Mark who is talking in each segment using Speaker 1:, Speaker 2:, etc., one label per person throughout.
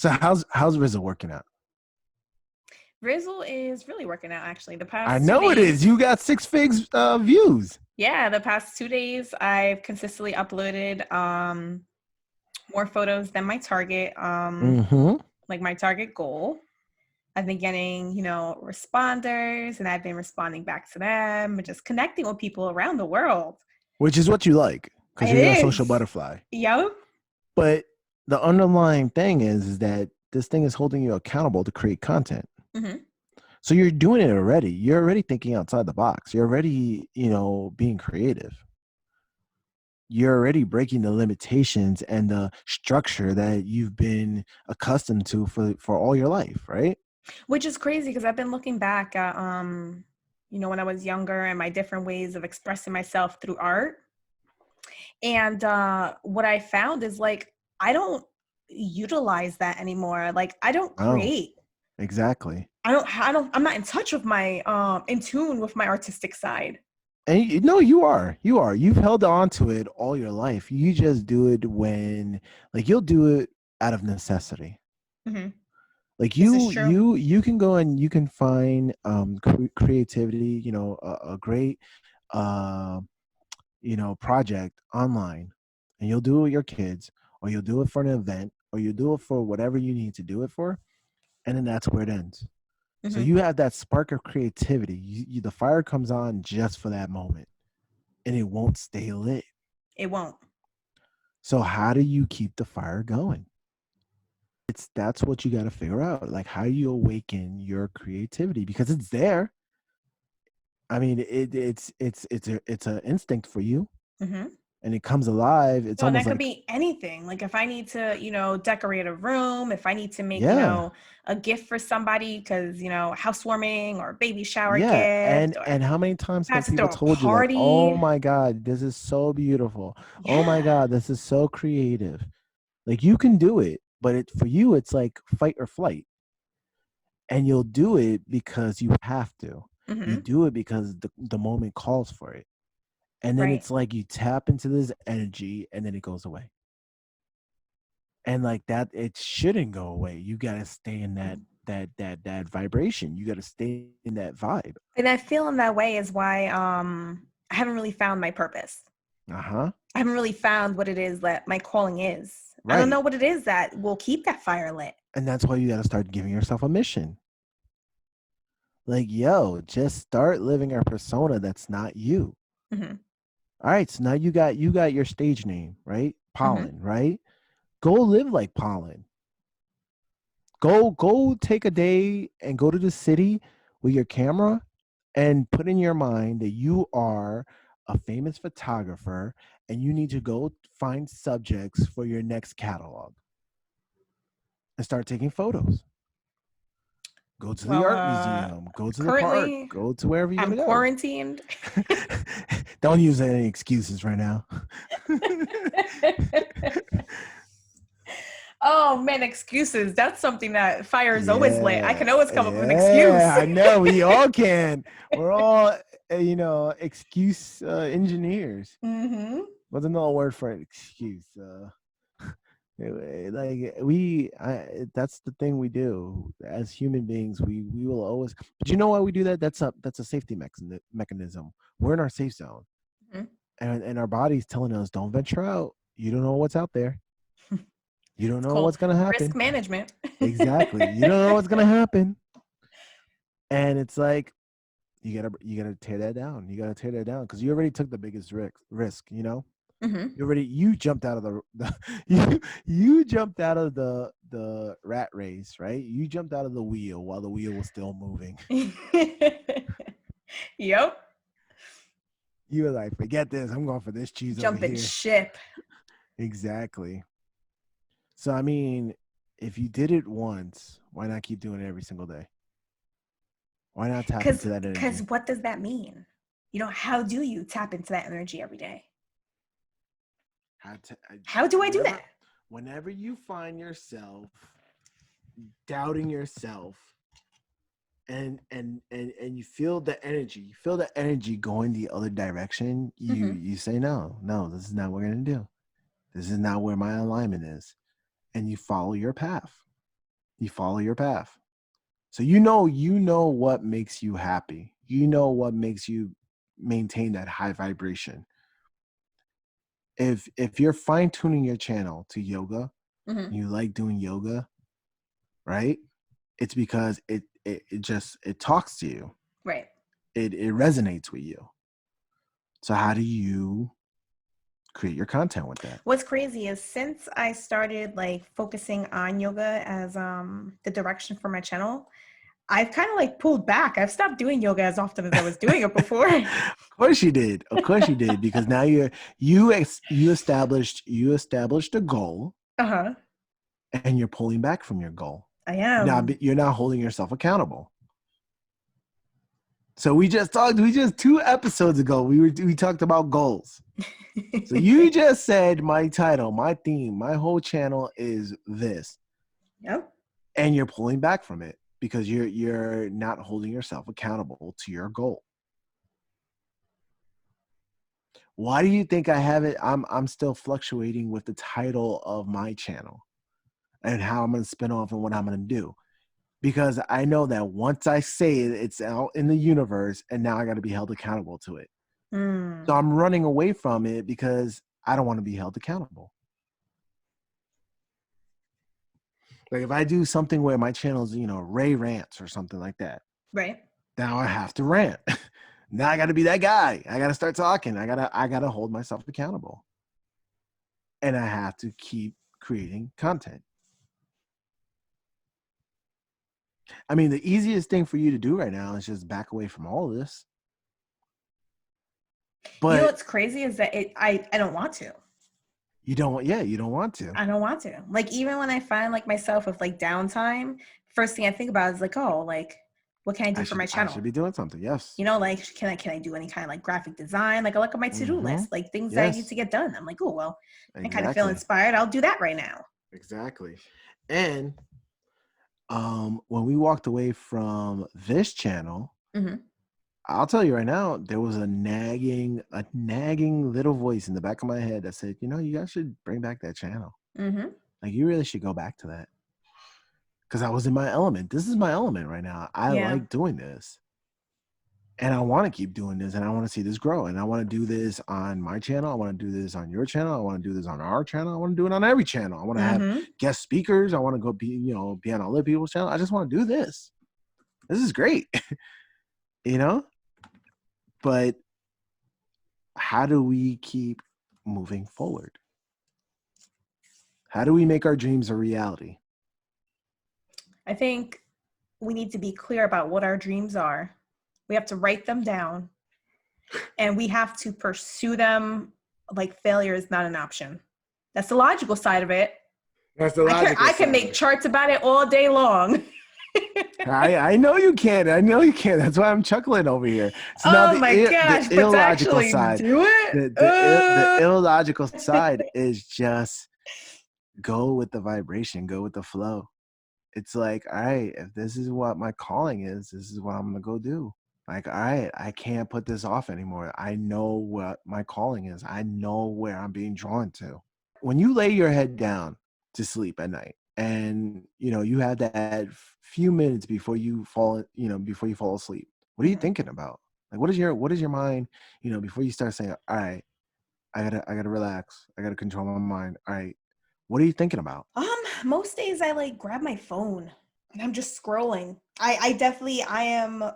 Speaker 1: So how's Rizzo working out?
Speaker 2: Rizzle is really working out actually. The
Speaker 1: I
Speaker 2: past two
Speaker 1: know it is.
Speaker 2: days,
Speaker 1: You got six figs views.
Speaker 2: yeah, the past 2 days I've consistently uploaded more photos than my target,
Speaker 1: Mm-hmm.
Speaker 2: like my target goal. I've been getting, responders and I've been responding back to them and just connecting with people around the world.
Speaker 1: Which is what you like, because
Speaker 2: It
Speaker 1: you're a social
Speaker 2: is.
Speaker 1: butterfly.
Speaker 2: Yep.
Speaker 1: But the underlying thing is that this thing is holding you accountable to create content.
Speaker 2: Hmm.
Speaker 1: So you're doing it already. You're already thinking outside the box. You're already, being creative. You're already breaking the limitations and the structure that you've been accustomed to for all your life, right?
Speaker 2: Which is crazy because I've been looking back at when I was younger and my different ways of expressing myself through art. And what I found is like I don't utilize that anymore. Like I don't
Speaker 1: Oh,
Speaker 2: create.
Speaker 1: exactly.
Speaker 2: I'm not in touch with my in tune with my artistic side.
Speaker 1: And no, you are. You've held on to it all your life. You just do it when, like, you'll do it out of necessity.
Speaker 2: Hmm.
Speaker 1: Like
Speaker 2: This is
Speaker 1: you
Speaker 2: true.
Speaker 1: you you can go and you can find creativity, a great uh project online, and you'll do it with your kids, or you'll do it for an event, or you do it for whatever you need to do it for, and then that's where it ends. So
Speaker 2: Hmm.
Speaker 1: you have that spark of creativity. The fire comes on just for that moment, and it won't stay lit.
Speaker 2: It won't.
Speaker 1: So how do you keep the fire going? That's what you got to figure out. Like, how do you awaken your creativity, because it's there. I mean, it's an instinct for you,
Speaker 2: Hmm.
Speaker 1: and it comes alive. It's
Speaker 2: Well, and
Speaker 1: almost
Speaker 2: that could
Speaker 1: like,
Speaker 2: be anything. Like if I need to, decorate a room, if I need to make,
Speaker 1: yeah,
Speaker 2: a gift for somebody because, housewarming or baby shower
Speaker 1: yeah.
Speaker 2: gift, or
Speaker 1: And how many times have
Speaker 2: has to
Speaker 1: people
Speaker 2: throw a
Speaker 1: told you, like, oh
Speaker 2: party.
Speaker 1: my God, this is so beautiful. Oh my
Speaker 2: Yeah.
Speaker 1: God, this is so creative. Like, you can do it, but for you, it's like fight or flight. And you'll do it because you have to. You
Speaker 2: Hmm.
Speaker 1: do it because the moment calls for it. And then
Speaker 2: Right.
Speaker 1: it's like you tap into this energy, and then it goes away. And like that, it shouldn't go away. You gotta stay in that vibration. You gotta stay in that vibe.
Speaker 2: And I feel in that way is why I haven't really found my purpose.
Speaker 1: Uh-huh.
Speaker 2: I haven't really found what it is that my calling is. I don't know
Speaker 1: Right.
Speaker 2: what it is that will keep that fire lit.
Speaker 1: And that's why you gotta start giving yourself a mission. Like, yo, just start living a persona that's not you.
Speaker 2: Hmm.
Speaker 1: All right. So now you got your stage name, right?
Speaker 2: Hmm.
Speaker 1: Pollen, right? Go live like Pollen. Go take a day and go to the city with your camera, and put in your mind that you are a famous photographer, and you need to go find subjects for your next catalog, and start taking photos. Go to the
Speaker 2: Well,
Speaker 1: art museum, go to the park,
Speaker 2: currently
Speaker 1: go to wherever you
Speaker 2: I'm
Speaker 1: want to go.
Speaker 2: quarantined.
Speaker 1: Don't use any excuses right now.
Speaker 2: Oh man, excuses. That's something that fire is always lit. I
Speaker 1: Yeah,
Speaker 2: can always come up with an excuse.
Speaker 1: yeah, I know. We all can. We're all, excuse engineers.
Speaker 2: Hmm.
Speaker 1: What's another word for an excuse? Like, that's the thing we do as human beings. We will always. But you know why we do that? That's a safety mechanism. We're in our safe zone,
Speaker 2: Hmm.
Speaker 1: and our body's telling us, don't venture out. You don't know what's out there. You don't
Speaker 2: It's
Speaker 1: know
Speaker 2: called
Speaker 1: what's gonna
Speaker 2: risk
Speaker 1: happen.
Speaker 2: management.
Speaker 1: Exactly. You don't know what's gonna happen. And it's like, you gotta tear that down. You gotta tear that down, because you already took the biggest risk.
Speaker 2: Hmm.
Speaker 1: You jumped out of the you jumped out of the rat race, right? You jumped out of the wheel while the wheel was still moving.
Speaker 2: Yep.
Speaker 1: You were like, forget this, I'm going for this cheese over
Speaker 2: Jumping
Speaker 1: here.
Speaker 2: ship.
Speaker 1: Exactly. So I mean, if you did it once, why not keep doing it every single day? Why not tap
Speaker 2: Cause
Speaker 1: into that
Speaker 2: cause
Speaker 1: energy?
Speaker 2: what does that mean? How do you tap into that energy every day? How do I do
Speaker 1: Whenever
Speaker 2: that?
Speaker 1: whenever you find yourself doubting yourself, and you feel the energy going the other direction, you
Speaker 2: Hmm.
Speaker 1: you say, no, this is not what we're gonna do. This is not where my alignment is. And you follow your path. You follow your path. So you know what makes you happy. You know what makes you maintain that high vibration. If you're fine tuning your channel to yoga,
Speaker 2: Hmm.
Speaker 1: you like doing yoga, right? It's because it just it talks to you.
Speaker 2: Right.
Speaker 1: It resonates with you. So how do you create your content with that?
Speaker 2: What's crazy is since I started like focusing on yoga as the direction for my channel, I've kind of like pulled back. I've stopped doing yoga as often as I was doing it before.
Speaker 1: Of course you did. Of course you did, because now you established a goal,
Speaker 2: Uh-huh.
Speaker 1: and you're pulling back from your goal.
Speaker 2: I
Speaker 1: Now
Speaker 2: am.
Speaker 1: you're not holding yourself accountable. So we just 2 episodes ago we talked about goals. So you just said my title, my theme, my whole channel is this,
Speaker 2: Yep.
Speaker 1: and you're pulling back from it because you're not holding yourself accountable to your goal. Why do you think I have it? I'm still fluctuating with the title of my channel and how I'm going to spin off and what I'm going to do. Because I know that once I say it, it's out in the universe, and now I got to be held accountable to it. So
Speaker 2: Mm.
Speaker 1: I'm running away from it because I don't want to be held accountable. Like if I do something where my channel is, Ray rants or something like that,
Speaker 2: Right.
Speaker 1: now I have to rant. Now I got to be that guy. I got to start talking. I gotta hold myself accountable, and I have to keep creating content. I mean, the easiest thing for you to do right now is just back away from all of this.
Speaker 2: You know
Speaker 1: But
Speaker 2: what's crazy is that I don't want to.
Speaker 1: you don't, yeah, you don't want to.
Speaker 2: I don't want to. Like even when I find like myself with like downtime, first thing I think about is like, oh, like what can I
Speaker 1: I
Speaker 2: do for
Speaker 1: should
Speaker 2: my
Speaker 1: I
Speaker 2: channel?
Speaker 1: should be doing something. Yes.
Speaker 2: You know, like can I do any kind of like graphic design? Like I look at my to-do
Speaker 1: Mm-hmm.
Speaker 2: list, like things that I need
Speaker 1: Yes.
Speaker 2: to get done. I'm like, oh well, I kind of feel
Speaker 1: Exactly.
Speaker 2: inspired. I'll do that right now.
Speaker 1: Exactly. And when we walked away from this channel,
Speaker 2: Hmm.
Speaker 1: I'll tell you right now, there was a nagging little voice in the back of my head that said, you guys should bring back that channel.
Speaker 2: Hmm.
Speaker 1: Like you really should go back to that. Because I was in my element. This is my element right now. I
Speaker 2: Yeah.
Speaker 1: like doing this. And I want to keep doing this, and I want to see this grow. And I want to do this on my channel. I want to do this on your channel. I want to do this on our channel. I want to do it on every channel. I want to have
Speaker 2: Hmm.
Speaker 1: guest speakers. I want to go be on other people's channel. I just want to do this. This is great. you know? But how do we keep moving forward? How do we make our dreams a reality?
Speaker 2: I think we need to be clear about what our dreams are. We have to write them down and we have to pursue them like failure is not an option. That's the logical side of it.
Speaker 1: That's the logical
Speaker 2: I can
Speaker 1: side.
Speaker 2: make charts about it all day long.
Speaker 1: I know you can. I know you can. That's why I'm chuckling over here. So now
Speaker 2: Oh
Speaker 1: the
Speaker 2: my
Speaker 1: the
Speaker 2: gosh, but to
Speaker 1: illogical
Speaker 2: actually
Speaker 1: side,
Speaker 2: do it?
Speaker 1: the illogical side is just go with the vibration, go with the flow. It's like, all right, if this is what my calling is, this is what I'm gonna go do. Like, all right, I can't put this off anymore. I know what my calling is. I know where I'm being drawn to. When you lay your head down to sleep at night, and you have that few minutes before you fall asleep, what are you
Speaker 2: Mhm.
Speaker 1: thinking about? Like, what is your mind, before you start saying, all right, I gotta relax, I gotta control my mind. All right, what are you thinking about?
Speaker 2: Um, most days I like grab my phone and I'm just scrolling. I definitely I am one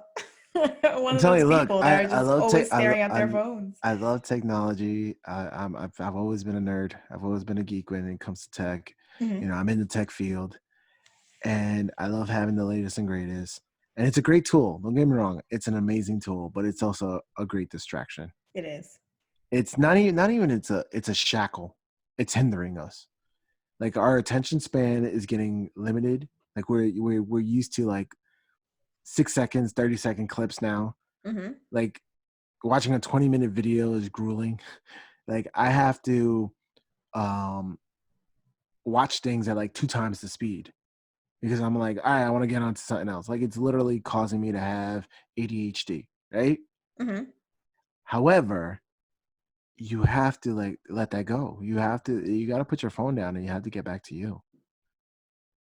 Speaker 1: I'm
Speaker 2: of
Speaker 1: telling
Speaker 2: those
Speaker 1: you, look,
Speaker 2: people that are
Speaker 1: I
Speaker 2: just
Speaker 1: love tech.
Speaker 2: always staring at their phones.
Speaker 1: I love technology. I've always been a nerd. I've always been a geek when it comes to tech.
Speaker 2: Mhm.
Speaker 1: I'm in the tech field, and I love having the latest and greatest. And it's a great tool. Don't get me wrong; it's an amazing tool, but it's also a great distraction.
Speaker 2: It is.
Speaker 1: It's not even it's a shackle. It's hindering us. Like our attention span is getting limited. Like we're used to like 6 seconds, 30-second clips now.
Speaker 2: Mhm.
Speaker 1: Like watching a 20-minute video is grueling. Like I have to um watch things at like 2 times the speed because I'm like, all right, I want to get onto something else. Like it's literally causing me to have ADHD, right?
Speaker 2: Mhm.
Speaker 1: However, you have to like let that go. You got to put your phone down and you have to get back to you.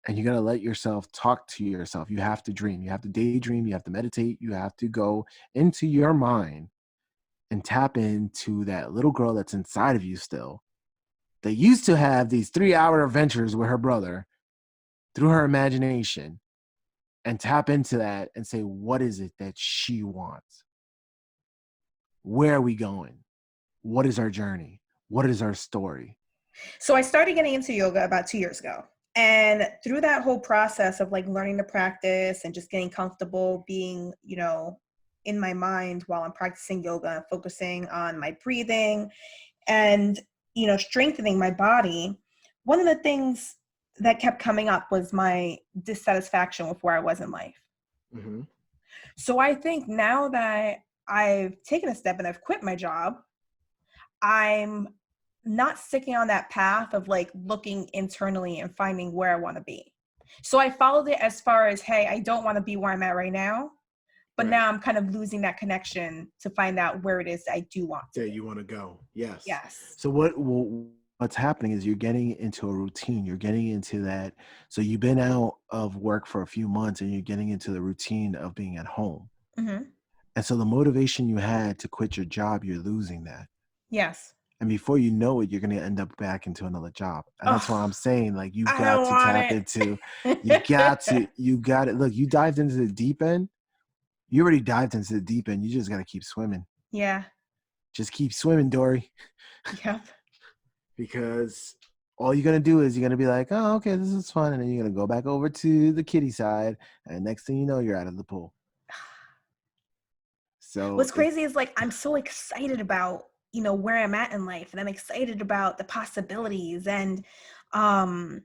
Speaker 1: and you got to let yourself talk to yourself. You have to dream. You have to daydream. You have to meditate. You have to go into your mind and tap into that little girl that's inside of you still, that used to have these 3-hour adventures with her brother through her imagination, and tap into that and say, what is it that she wants? Where are we going? What is our journey? What is our story?
Speaker 2: So I started getting into yoga about 2 years ago. And through that whole process of like learning to practice and just getting comfortable being, in my mind while I'm practicing yoga, focusing on my breathing and, strengthening my body, one of the things that kept coming up was my dissatisfaction with where I was in life.
Speaker 1: Mm-hmm.
Speaker 2: So I think now that I've taken a step and I've quit my job, I'm not sticking on that path of like looking internally and finding where I want to be. So I followed it as far as, hey, I don't want to be where I'm at right now, but
Speaker 1: Right.
Speaker 2: now I'm kind of losing that connection to find out where it is I do want to
Speaker 1: That
Speaker 2: be.
Speaker 1: you want to go. Yes.
Speaker 2: Yes.
Speaker 1: So what's happening is you're getting into a routine. You're getting into that. So you've been out of work for a few months and you're getting into the routine of being at home.
Speaker 2: Mm-hmm.
Speaker 1: And so the motivation you had to quit your job, you're losing that.
Speaker 2: Yes.
Speaker 1: And before you know it, you're going to end up back into another job. And that's
Speaker 2: Oh,
Speaker 1: why I'm saying, like, you've
Speaker 2: I
Speaker 1: got
Speaker 2: don't
Speaker 1: to
Speaker 2: want
Speaker 1: tap
Speaker 2: it.
Speaker 1: into, you got it. Look, you dived into the deep end. You already dived into the deep end. You just got to keep swimming.
Speaker 2: Yeah.
Speaker 1: Just keep swimming, Dory.
Speaker 2: Yep.
Speaker 1: Because all you're going to do is you're going to be like, oh, okay, this is fun. And then you're going to go back over to the kiddie side. And next thing you know, you're out of the pool. So
Speaker 2: What's crazy is like I'm so excited about where I'm at in life, and I'm excited about the possibilities, and um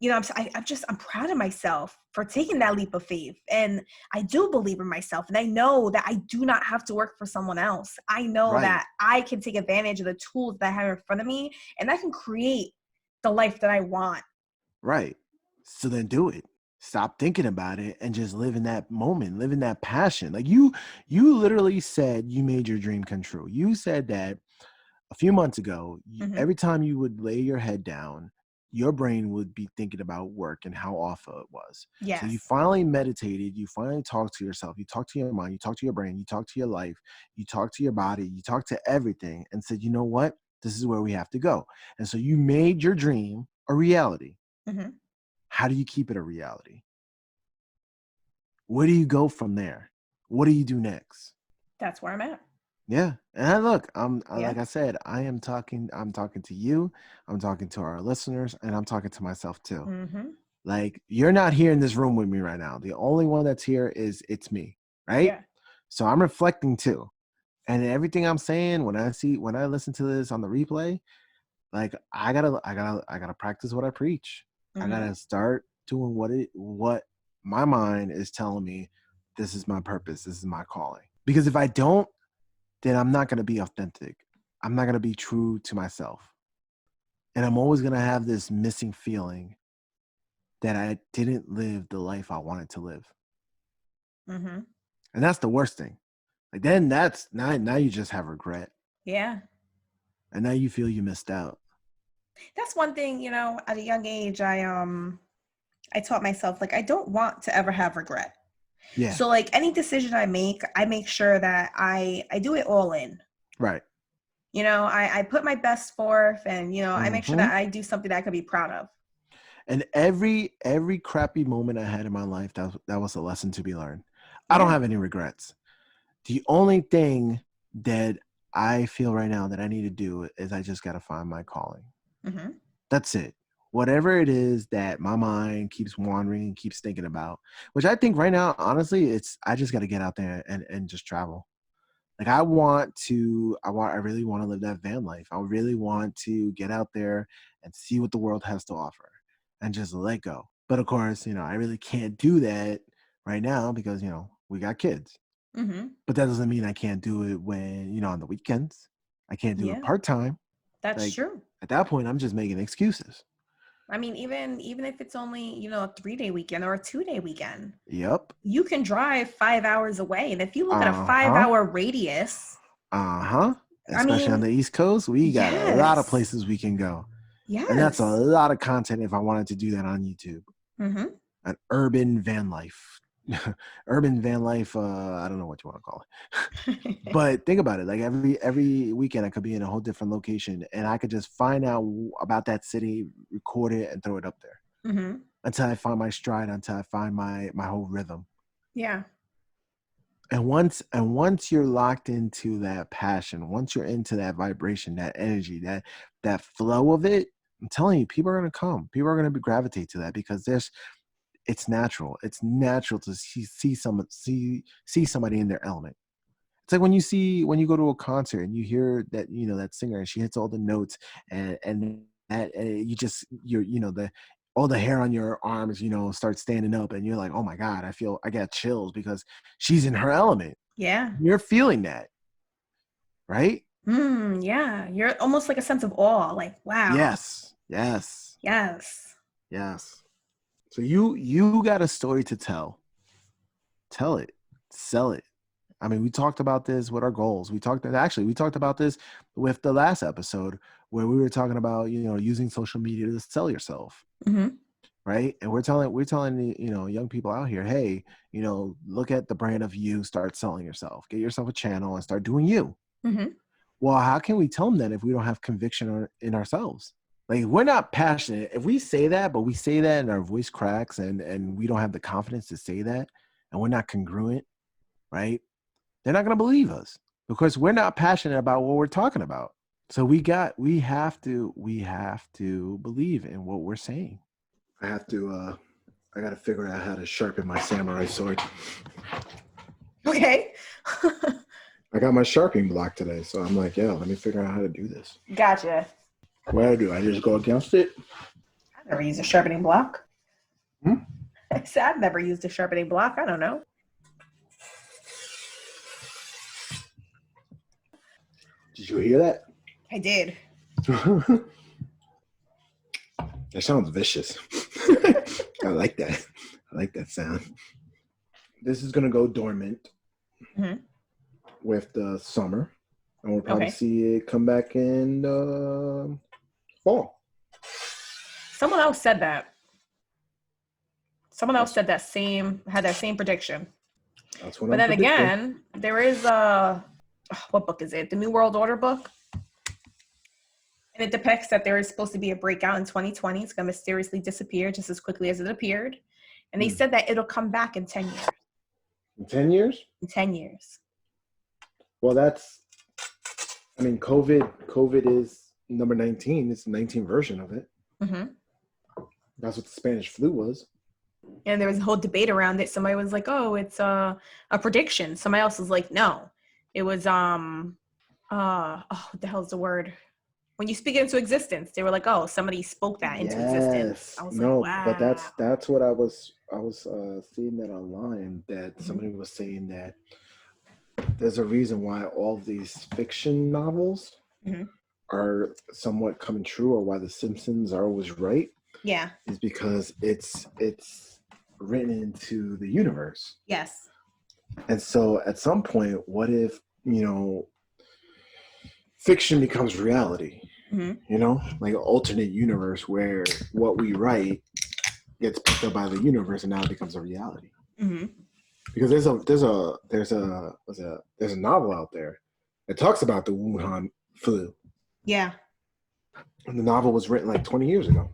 Speaker 2: I'm proud of myself for taking that leap of faith, and I do believe in myself, and I know that I do not have to work for someone else. I know
Speaker 1: right,
Speaker 2: that I can take advantage of the tools that I have in front of me, and I can create the life that I want.
Speaker 1: right. So then do it. Stop thinking about it and just live in that moment, live in that passion. Like you literally said you made your dream come true. You said that a few months ago,
Speaker 2: Hmm.
Speaker 1: every time you would lay your head down, your brain would be thinking about work and how awful it was. So you
Speaker 2: Yes.
Speaker 1: finally meditated, you finally talked to yourself, you talked to your mind, you talked to your brain, you talked to your life, you talked to your body, you talked to everything and said, you know what? This is where we have to go. And so you made your dream a reality.
Speaker 2: Hmm.
Speaker 1: How do you keep it a reality? Where do you go from there? What do you do next?
Speaker 2: That's where I'm at.
Speaker 1: Yeah. And look,
Speaker 2: Yeah.
Speaker 1: like I said, I'm talking to you, I'm talking to our listeners, and I'm talking to myself too.
Speaker 2: Hmm.
Speaker 1: Like you're not here in this room with me right now. The only one that's here is it's me, right?
Speaker 2: Yeah.
Speaker 1: So I'm reflecting too. And everything I'm saying when I listen to this on the replay, like I gotta practice what I preach. I
Speaker 2: Hmm.
Speaker 1: gotta start doing what my mind is telling me this is my purpose, this is my calling. Because if I don't, then I'm not gonna be authentic. I'm not gonna be true to myself. And I'm always gonna have this missing feeling that I didn't live the life I wanted to live.
Speaker 2: Hmm.
Speaker 1: And that's the worst thing. Like then that's now you just have regret.
Speaker 2: Yeah.
Speaker 1: And now you feel you missed out.
Speaker 2: That's one thing, at a young age, I taught myself like I don't want to ever have regret.
Speaker 1: Yeah.
Speaker 2: So like any decision I make sure that I do it all in.
Speaker 1: Right.
Speaker 2: I put my best forth, and I make sure
Speaker 1: Mm-hmm.
Speaker 2: that I do something that I could be proud of.
Speaker 1: And every crappy moment I had in my life, that was a lesson to be learned. I don't
Speaker 2: Yeah.
Speaker 1: have any regrets. The only thing that I feel right now that I need to do is I just got to find my calling.
Speaker 2: Hmm.
Speaker 1: That's it. Whatever it is that my mind keeps wandering and keeps thinking about, which I think right now, honestly, it's I just got to get out there and just travel. Like I really want to live that van life. I really want to get out there and see what the world has to offer and just let go. But of course, I really can't do that right now because, we got kids.
Speaker 2: Hmm.
Speaker 1: But that doesn't mean I can't do it when, on the weekends. I can't do it
Speaker 2: Yeah,
Speaker 1: part-time.
Speaker 2: that's
Speaker 1: Like
Speaker 2: true.
Speaker 1: at that point, I'm just making excuses.
Speaker 2: I mean, even if it's only a 3-day weekend or a 2-day weekend,
Speaker 1: Yep.
Speaker 2: you can drive 5 hours away, and if you look at a five
Speaker 1: Uh-huh.
Speaker 2: hour radius,
Speaker 1: Uh-huh.
Speaker 2: I
Speaker 1: Especially on
Speaker 2: mean,
Speaker 1: the East Coast, we got a lot of
Speaker 2: yes,
Speaker 1: places we can go. And that's a
Speaker 2: yes.
Speaker 1: lot of content if I wanted to do that on YouTube.
Speaker 2: Mm-hmm.
Speaker 1: an urban van life. Urban van life, I don't know what you want to call it. But think about it, like every weekend I could be in a whole different location and I could just find out about that city, record it, and throw it up there
Speaker 2: Mm-hmm.
Speaker 1: until I find my stride, until I find my whole rhythm.
Speaker 2: Yeah.
Speaker 1: And once you're locked into that passion, once you're into that vibration, that energy, that flow of it, I'm telling you, people are gonna come. People are gonna gravitate to that because it's natural. It's natural to see somebody in their element. It's like when you go to a concert and you hear that, that singer, and she hits all the notes, and that you just the all the hair on your arms, start standing up, and you're like, oh my god, I got chills because she's in her element.
Speaker 2: Yeah.
Speaker 1: You're feeling that, right?
Speaker 2: Yeah. You're almost like a sense of awe. Like, wow.
Speaker 1: Yes, yes,
Speaker 2: Yes.
Speaker 1: yes. So you got a story to tell. Tell it, sell it. I mean, we talked about this with our goals. We talked about this with the last episode where we were talking about, using social media to sell yourself,
Speaker 2: Mm-hmm.
Speaker 1: right? And we're telling the, young people out here, hey, look at the brand of you, start selling yourself, get yourself a channel and start doing you.
Speaker 2: Mm-hmm.
Speaker 1: Well, how can we tell them that if we don't have conviction in ourselves? Like, we're not passionate. If we say that, but we say that and our voice cracks, and we don't have the confidence to say that, and we're not congruent, right? They're not going to believe us because we're not passionate about what we're talking about. So we have to believe in what we're saying. I got to figure out how to sharpen my samurai sword.
Speaker 2: Okay.
Speaker 1: I got my sharpening block today, so I'm like, yeah, let me figure out how to do this.
Speaker 2: Gotcha.
Speaker 1: What do? I just go against it?
Speaker 2: I've never used a sharpening block.
Speaker 1: Hmm?
Speaker 2: I said I've never used a sharpening block. I don't know.
Speaker 1: Did you hear that?
Speaker 2: I did.
Speaker 1: That sounds vicious. I like that. I like that sound. This is going to go dormant with the summer, and we'll probably see it come back in fall.
Speaker 2: Someone else said that. Someone else had that same prediction.
Speaker 1: That's what
Speaker 2: But
Speaker 1: I'm
Speaker 2: then
Speaker 1: predicting.
Speaker 2: again, there is what book is it? The New World Order book. And it depicts that there is supposed to be a breakout in 2020. It's going to mysteriously disappear just as quickly as it appeared. And they said that it'll come back in 10 years.
Speaker 1: In 10 years?
Speaker 2: In 10 years.
Speaker 1: Well, COVID is number 19. It's the 19th version of it.
Speaker 2: Mm-hmm.
Speaker 1: That's what the Spanish flu was.
Speaker 2: And there was a whole debate around it. Somebody was like, oh, it's a prediction. Somebody else was like, no. It was, what the hell's the word? When you speak it into existence, they were like, oh, somebody spoke that into existence. I was like, wow.
Speaker 1: But that's what I was seeing that online, that somebody was saying that there's a reason why all these fiction novels are somewhat coming true, or why The Simpsons are always right.
Speaker 2: Yeah.
Speaker 1: Is because it's written into the universe.
Speaker 2: Yes.
Speaker 1: And so at some point, what if, fiction becomes reality? Like an alternate universe where what we write gets picked up by the universe and now it becomes a reality. Because there's a novel out there that talks about the Wuhan flu.
Speaker 2: Yeah.
Speaker 1: And the novel was written like 20 years ago.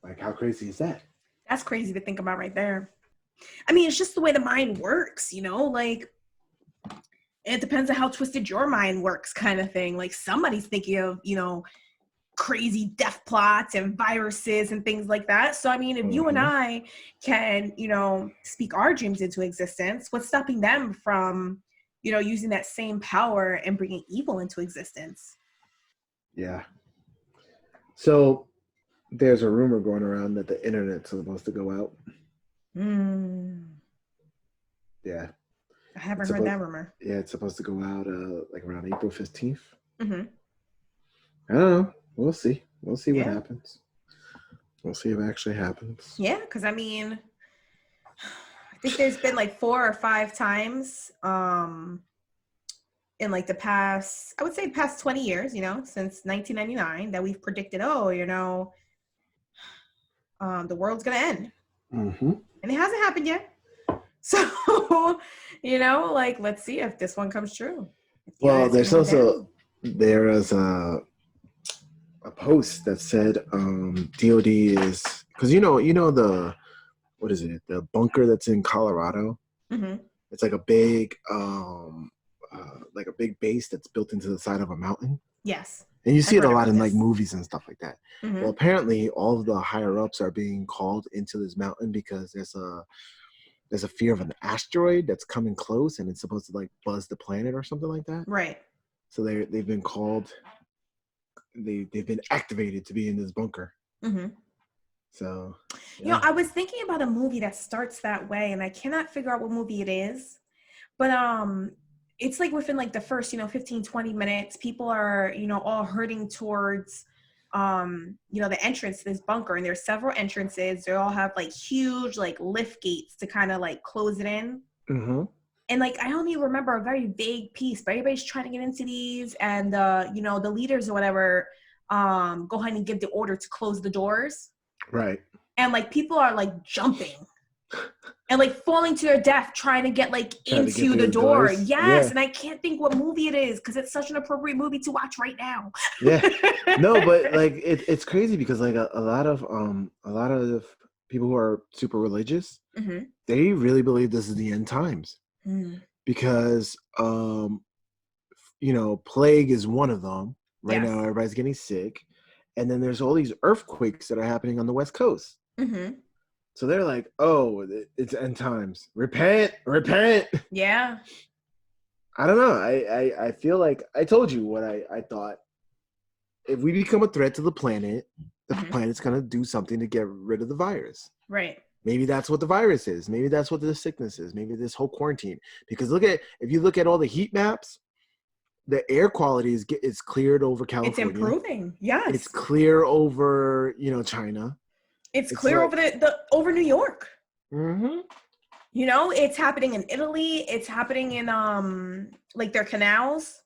Speaker 1: Like, how crazy is that?
Speaker 2: That's crazy to think about right there. I mean, it's just the way the mind works, like it depends on how twisted your mind works, kind of thing. Like, somebody's thinking of, crazy death plots and viruses and things like that. So, I mean, if you and I can, speak our dreams into existence, what's stopping them from, using that same power and bringing evil into existence?
Speaker 1: Yeah. So there's a rumor going around that the internet's supposed to go out. Yeah.
Speaker 2: I haven't heard that rumor.
Speaker 1: Yeah, it's supposed to go out like around April 15th. I don't know. We'll see. We'll see what happens. We'll see if it actually happens. Yeah,
Speaker 2: because I mean, I think there's been like 4 or 5 times in like the past 20 years, since 1999, that we've predicted, the world's going to end.
Speaker 1: Mm-hmm.
Speaker 2: And it hasn't happened yet. So, like, let's see if this one comes true. If the
Speaker 1: Well,
Speaker 2: internet's going
Speaker 1: there's
Speaker 2: to go
Speaker 1: also
Speaker 2: down.
Speaker 1: there is a post that said DOD is because you know the what is it, the bunker that's in Colorado.
Speaker 2: Mm-hmm.
Speaker 1: It's like a big like a big base that's built into the side of a mountain.
Speaker 2: Yes.
Speaker 1: And you
Speaker 2: I've
Speaker 1: see it a
Speaker 2: heard
Speaker 1: lot
Speaker 2: about
Speaker 1: in like
Speaker 2: this.
Speaker 1: movies and stuff like that. Well,
Speaker 2: Mm-hmm.
Speaker 1: apparently all of the higher ups are being called into this mountain because there's a fear of an asteroid that's coming close and it's supposed to like buzz the planet or something like that.
Speaker 2: Right.
Speaker 1: So they've been called, they've been activated to be in this bunker.
Speaker 2: Mm-hmm.
Speaker 1: So yeah.
Speaker 2: I was thinking about a movie that starts that way, and I cannot figure out what movie it is. But it's like within like the first, 15, 20 minutes, people are, all herding towards the entrance to this bunker. And there's several entrances. They all have like huge like lift gates to kind of like close it in.
Speaker 1: Mm-hmm.
Speaker 2: And like I only remember a very vague piece, but everybody's trying to get into these, and the leaders or whatever go ahead and give the order to close the doors.
Speaker 1: Right.
Speaker 2: And like people are like jumping and like falling to their death trying to get like
Speaker 1: Try to get
Speaker 2: into the
Speaker 1: through the
Speaker 2: door.
Speaker 1: doors.
Speaker 2: Yes,
Speaker 1: Yeah.
Speaker 2: and I can't think what movie it is because it's such an appropriate movie to watch right now.
Speaker 1: Yeah. No, but like it's crazy because like a lot of people who are super religious,
Speaker 2: Mm-hmm.
Speaker 1: they really believe this is the end times
Speaker 2: Mm.
Speaker 1: because plague is one of them. Right
Speaker 2: Yes.
Speaker 1: now everybody's getting sick, and then there's all these earthquakes that are happening on the West Coast.
Speaker 2: Mm-hmm.
Speaker 1: So they're like, "Oh, it's end times. Repent, repent."
Speaker 2: Yeah.
Speaker 1: I don't know. I feel like I told you what I thought. If we become a threat to the
Speaker 2: Mm-hmm.
Speaker 1: planet's gonna do something to get rid of the virus.
Speaker 2: Right.
Speaker 1: Maybe that's what the virus is. Maybe that's what the sickness is. Maybe this whole quarantine. Because if you look at all the heat maps, the air quality is cleared over
Speaker 2: It's
Speaker 1: California.
Speaker 2: improving.
Speaker 1: It's
Speaker 2: Yes.
Speaker 1: clear over China.
Speaker 2: It's
Speaker 1: It's
Speaker 2: clear
Speaker 1: like,
Speaker 2: over the over New York.
Speaker 1: mm-hmm.
Speaker 2: It's happening in Italy. It's happening in like their canals.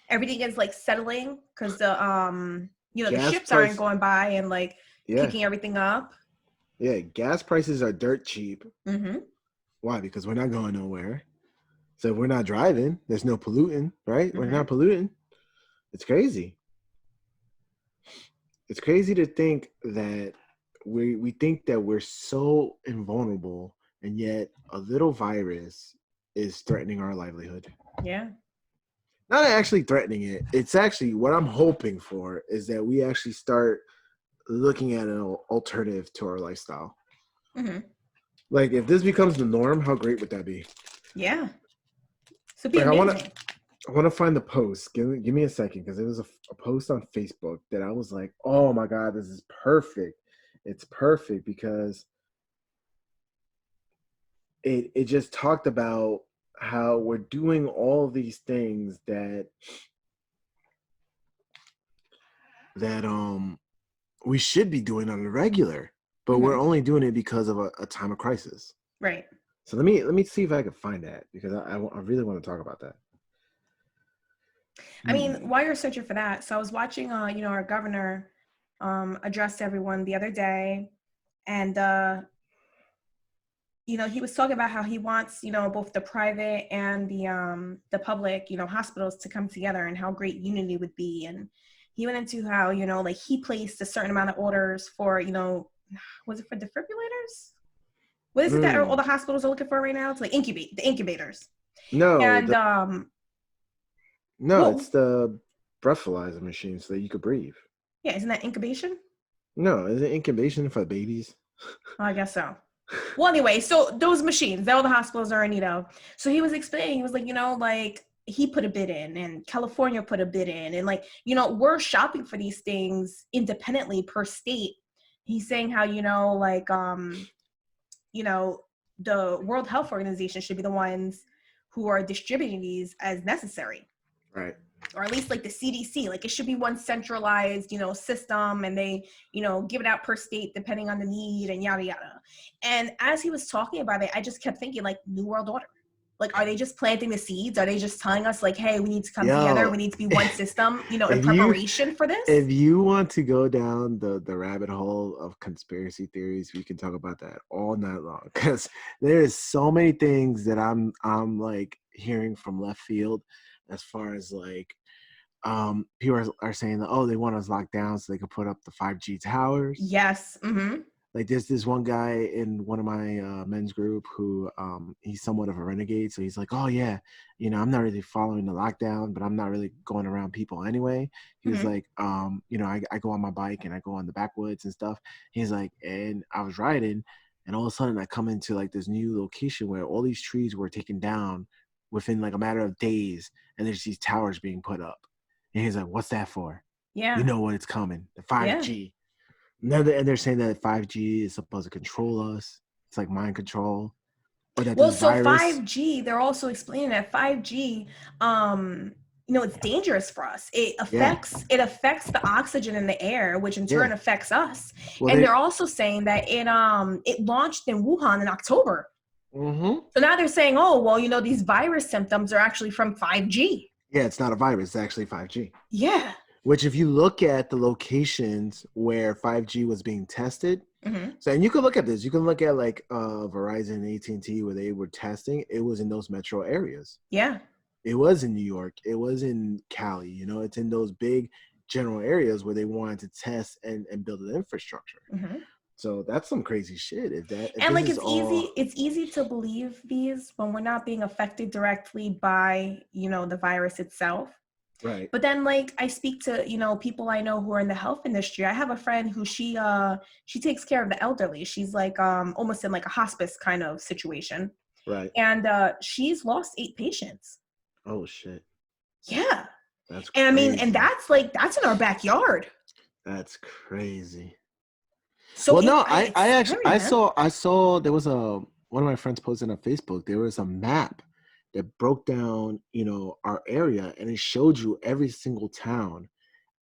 Speaker 2: Everything is like settling because the
Speaker 1: Gas
Speaker 2: ships aren't
Speaker 1: price.
Speaker 2: going by and like
Speaker 1: Yeah,
Speaker 2: picking everything up.
Speaker 1: yeah. Gas prices are dirt cheap.
Speaker 2: Mm-hmm.
Speaker 1: Why? Because we're not going nowhere. So if we're not driving, there's no polluting, right? We're
Speaker 2: Mm-hmm.
Speaker 1: not polluting. It's crazy. It's crazy to think that we think that we're so invulnerable, and yet a little virus is threatening our livelihood.
Speaker 2: Yeah.
Speaker 1: Not actually threatening it. It's actually what I'm hoping for is that we actually start looking at an alternative to our lifestyle.
Speaker 2: Mm-hmm.
Speaker 1: Like if this becomes the norm, how great would that be?
Speaker 2: Yeah. So it'd be
Speaker 1: Like
Speaker 2: amazing.
Speaker 1: I want to find the post. Give me a second because it was a post on Facebook that I was like, oh my God, this is perfect. It's perfect because it just talked about how we're doing all these things that we should be doing on a regular, but we're
Speaker 2: Mm-hmm.
Speaker 1: only doing it because of a time of crisis.
Speaker 2: Right.
Speaker 1: So let me see if I can find that because I really want to talk about that.
Speaker 2: I mean, while you're searching for that, so I was watching, our governor address everyone the other day, and he was talking about how he wants, both the private and the public, hospitals to come together and how great unity would be. And he went into how, like he placed a certain amount of orders for, was it for defibrillators? What is it that all
Speaker 1: Mm.
Speaker 2: the hospitals are looking for right now? It's like the incubators.
Speaker 1: No,
Speaker 2: And
Speaker 1: no,
Speaker 2: well,
Speaker 1: it's the breathalyzer machine so that you could breathe.
Speaker 2: yeah, isn't that incubation?
Speaker 1: No, is it incubation for babies?
Speaker 2: Oh, I guess so. Well, anyway, so those machines that all the hospitals are in need of. So he was explaining, he was like, like he put a bid in and California put a bid in. And like, we're shopping for these things independently per state. He's saying how, like, the World Health Organization should be the ones who are distributing these as necessary.
Speaker 1: Right.
Speaker 2: Or at least like the CDC, like it should be one centralized, system, and they, give it out per state depending on the need and yada yada. And as he was talking about it, I just kept thinking like New World Order. Like, are they just planting the seeds? Are they just telling us like, hey, we need to come together,
Speaker 1: Yo,
Speaker 2: we need to be one system, you know, in
Speaker 1: if you
Speaker 2: preparation for
Speaker 1: if
Speaker 2: this?
Speaker 1: you want to go down the rabbit hole of conspiracy theories, we can talk about that all night long because there is so many things that I'm like hearing from left field as far as like people are saying that, oh, they want us locked down so they can put up the 5G towers.
Speaker 2: Yes. Mm-hmm.
Speaker 1: Like there's this one guy in one of my men's group who he's somewhat of a renegade, so he's like, oh yeah, I'm not really following the lockdown, but I'm not really going around people anyway. He was
Speaker 2: Mm-hmm.
Speaker 1: like, I go on my bike and I go on the backwoods and stuff. He's like, and I was riding, and all of a sudden I come into like this new location where all these trees were taken down within like a matter of days, and there's these towers being put up. And he's like, what's that for? You
Speaker 2: Yeah.
Speaker 1: know what it's coming, the
Speaker 2: Yeah.
Speaker 1: 5G. Now and they're saying that 5G is supposed to control us. It's like mind control, or that
Speaker 2: Well,
Speaker 1: this
Speaker 2: so
Speaker 1: virus.
Speaker 2: 5G, they're also explaining that 5G, you know, it's dangerous for us.
Speaker 1: Yeah,
Speaker 2: It affects the oxygen in the air, which in turn
Speaker 1: yeah.
Speaker 2: affects us.
Speaker 1: Well,
Speaker 2: And
Speaker 1: they.
Speaker 2: they're also saying that it launched in Wuhan in October.
Speaker 1: Mm-hmm.
Speaker 2: So now they're saying, oh, well, you know, these virus symptoms are actually from 5G.
Speaker 1: Yeah, it's not a virus. It's actually 5G.
Speaker 2: Yeah.
Speaker 1: Which, if you look at the locations where 5G was being tested,
Speaker 2: Mm-hmm.
Speaker 1: so and you can look at this. You can look at like Verizon and AT&T where they were testing. It was in those metro areas.
Speaker 2: Yeah.
Speaker 1: It was in New York. It was in Cali. It's in those big general areas where they wanted to test and build an infrastructure.
Speaker 2: Mm-hmm.
Speaker 1: So that's some crazy shit. If
Speaker 2: And
Speaker 1: this
Speaker 2: like
Speaker 1: is all
Speaker 2: it's easy to believe these when we're not being affected directly by, you know, the virus itself.
Speaker 1: right,
Speaker 2: But then like I speak to, you know, people I know who are in the health industry. I have a friend who she takes care of the elderly. She's like almost in like a hospice kind of situation.
Speaker 1: right.
Speaker 2: And she's lost 8 patients.
Speaker 1: Oh shit,
Speaker 2: Yeah.
Speaker 1: that's
Speaker 2: And I mean, and
Speaker 1: crazy.
Speaker 2: that's in our backyard.
Speaker 1: That's crazy.
Speaker 2: So
Speaker 1: Well, no,
Speaker 2: it's
Speaker 1: I actually
Speaker 2: scary, man.
Speaker 1: I saw there was a one of my friends posted on Facebook. There was a map that broke down our area and it showed you every single town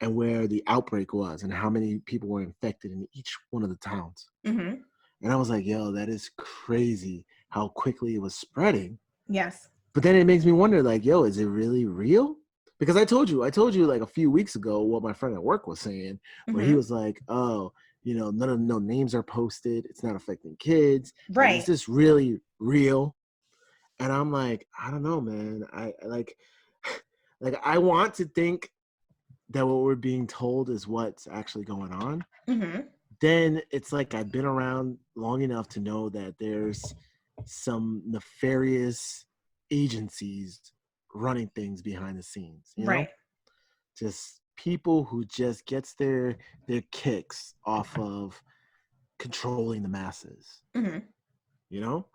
Speaker 1: and where the outbreak was and how many people were infected in each one of the towns.
Speaker 2: Mm-hmm.
Speaker 1: And I was like, yo, that is crazy how quickly it was spreading.
Speaker 2: Yes.
Speaker 1: But then it makes me wonder, like, yo, is it really real? Because I told you like a few weeks ago what my friend at work was saying, where he
Speaker 2: Mm-hmm.
Speaker 1: was like, oh, no names are posted. It's not affecting kids. Like, is
Speaker 2: Right.
Speaker 1: this really real? And I'm like, I don't know, man. I like, like I want to think that what we're being told is what's actually going on.
Speaker 2: Mm-hmm.
Speaker 1: Then it's like I've been around long enough to know that there's some nefarious agencies running things behind the scenes,
Speaker 2: Right.
Speaker 1: just people who just gets their kicks off of controlling the masses,
Speaker 2: Mm-hmm.
Speaker 1: you know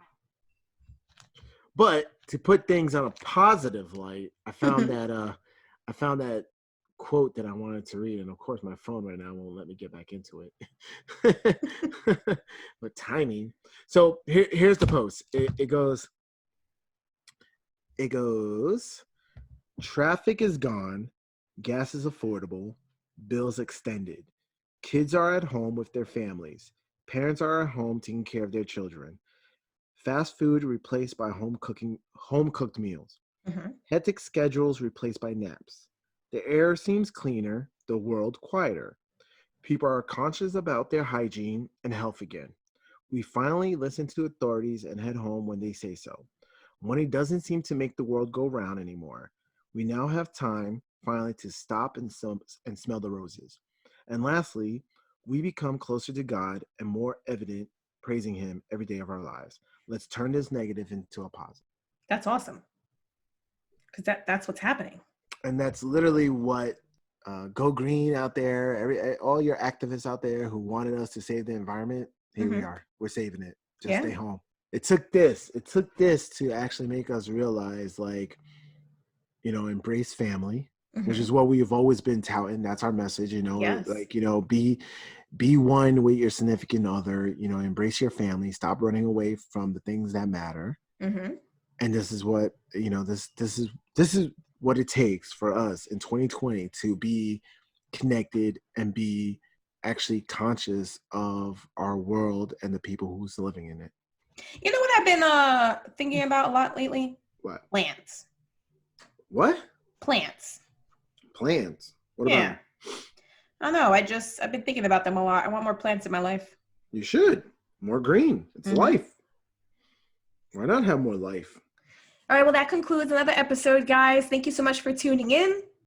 Speaker 1: but to put things on a positive light, I found that quote that I wanted to read, and of course my phone right now won't let me get back into it. But timing. So here's the post. It goes, traffic is gone, gas is affordable, bills extended, kids are at home with their families, parents are at home taking care of their children, fast food replaced by home cooked meals,
Speaker 2: Mm-hmm.
Speaker 1: hectic schedules replaced by naps. The air seems cleaner, the world quieter. People are conscious about their hygiene and health again. We finally listen to authorities and head home when they say so. Money doesn't seem to make the world go round anymore. We now have time, finally, to stop and smell the roses. And lastly, we become closer to God and more evident praising Him every day of our lives. Let's turn this negative into a positive.
Speaker 2: That's awesome. Because that's what's happening.
Speaker 1: And that's literally what Go Green out there, all your activists out there who wanted us to save the environment. Here we
Speaker 2: Mm-hmm.
Speaker 1: are. We're saving it. Just stay
Speaker 2: Yeah.
Speaker 1: home. It took this to actually make us realize, like, embrace family, which
Speaker 2: Mm-hmm.
Speaker 1: is what we've always been touting. That's our message.
Speaker 2: Yes.
Speaker 1: Like, be one with your significant other. Embrace your family. Stop running away from the things that matter.
Speaker 2: Mm-hmm.
Speaker 1: And this is what this is what it takes for us in 2020 to be connected and be actually conscious of our world and the people who's living in it.
Speaker 2: You know what I've been thinking about a lot lately?
Speaker 1: What?
Speaker 2: Plants.
Speaker 1: What?
Speaker 2: Plants.
Speaker 1: Plants. What about
Speaker 2: Yeah.
Speaker 1: them?
Speaker 2: I don't know. I've been thinking about them a lot. I want more plants in my life.
Speaker 1: You should. More green. It's
Speaker 2: Mm-hmm.
Speaker 1: life. Why not have more life?
Speaker 2: All right. Well, that concludes another episode, guys. Thank you so much for tuning in.